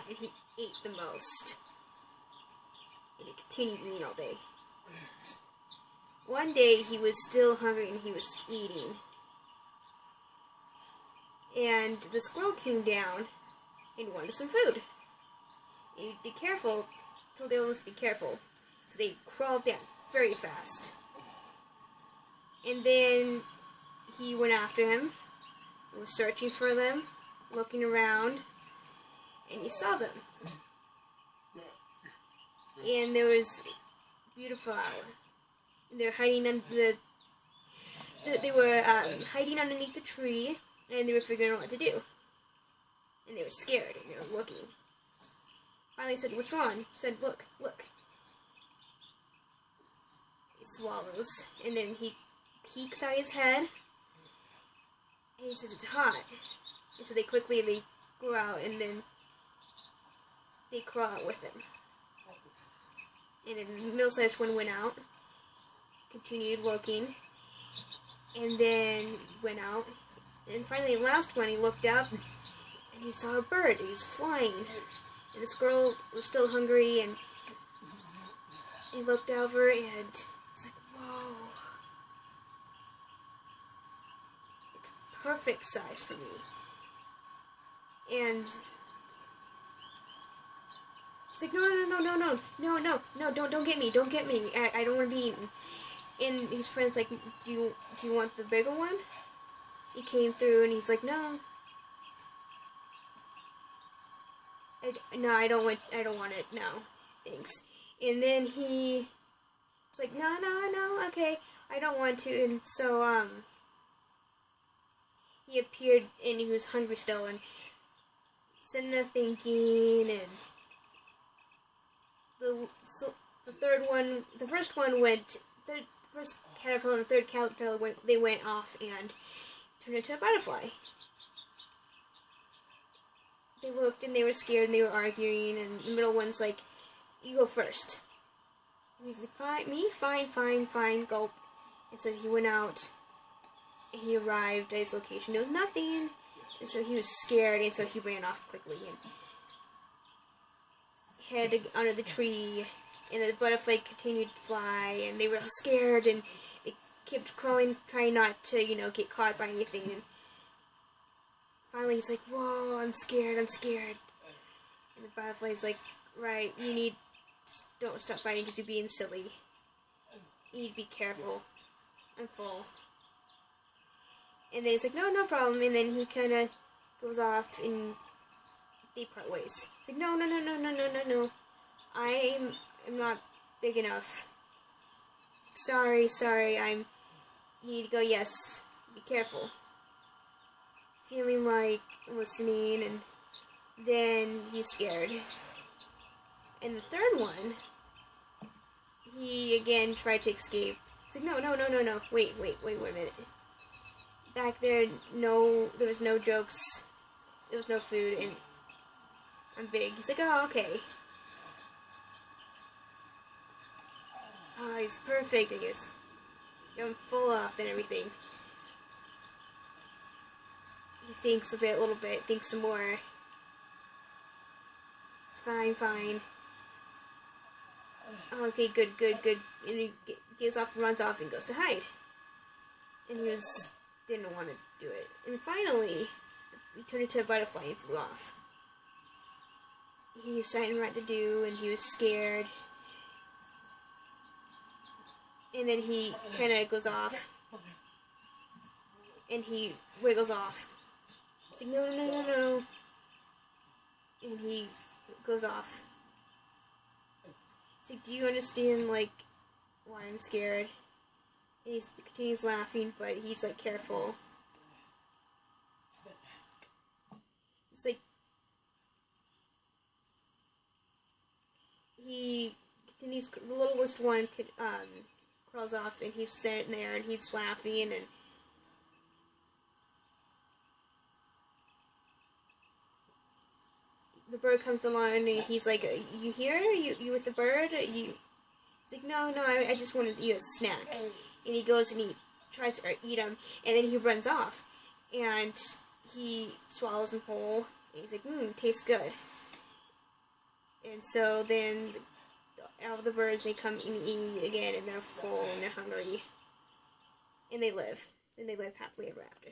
and he ate the most. And he continued eating all day. One day, he was still hungry and he was eating. And the squirrel came down and wanted some food. And he'd be careful, told the others to be careful. So they crawled down very fast. And then he went after him, was searching for them, looking around, and he saw them. And there was a beautiful owl. They were hiding under hiding underneath the tree, and they were figuring out what to do. And they were scared, and they were looking. Finally, he said, "What's wrong?" He said, "Look, look." He swallows, and then he peeks out his head, and he says, "It's hot." And so they go out, and then they crawl out with him. And then the middle-sized one went out, continued looking, and then went out. And finally, the last one, he looked up, and he saw a bird. He was flying. And the squirrel was still hungry, and he looked over, and he's like, "Whoa. It's perfect size for me." And he's like, no, don't get me, I don't want to be eaten. And his friend's like, do you want the bigger one? He came through, and he's like, no, I don't want it, no, thanks. And then he's like, no, okay, I don't want to. And so, he appeared, and he was hungry still, and sitting there thinking, and the first caterpillar and the third caterpillar went off and turned into a butterfly. They looked, and they were scared, and they were arguing, and the middle one's like, "You go first." And he's like, fine, gulp. And so he went out, and he arrived at his location. There was nothing, and so he was scared, and so he ran off quickly, and head under the tree, and the butterfly continued to fly, and they were all scared, and they kept crawling, trying not to, get caught by anything. And finally, he's like, "Whoa, I'm scared." And the butterfly's like, "Right, don't stop fighting because you're being silly. You need to be careful. I'm full." And then he's like, no problem. And then he kind of goes off, and they part ways. It's like, no. I'm not big enough. Sorry, you need to go, yes. Be careful. Feeling like listening, and then he's scared. And the third one, he again tried to escape. It's like, no. Wait a minute. Back there, there was no jokes. There was no food, and I'm big. He's like, "Oh, okay." Oh, he's perfect, I guess. I'm full up and everything. He thinks a little bit, thinks some more. It's fine. Oh, okay, good. And he runs off, and goes to hide. And he didn't want to do it. And finally, he turned into a butterfly and flew off. He was deciding what to do, and he was scared. And then he kind of goes off, and he wiggles off. It's like, no. And he goes off. It's like, do you understand, why I'm scared? And he continues laughing, but he's, careful. It's like, he continues, the littlest one crawls off, and he's sitting there, and he's laughing, and the bird comes along, and he's like, "You here? You with the bird? He's like, no, I just wanted to eat a snack." And he goes, and he tries to eat him, and then he runs off, and he swallows him whole, and he's like, tastes good. And so then all the birds, they come and eat again, and they're full and they're hungry. And they live. And they live happily ever after.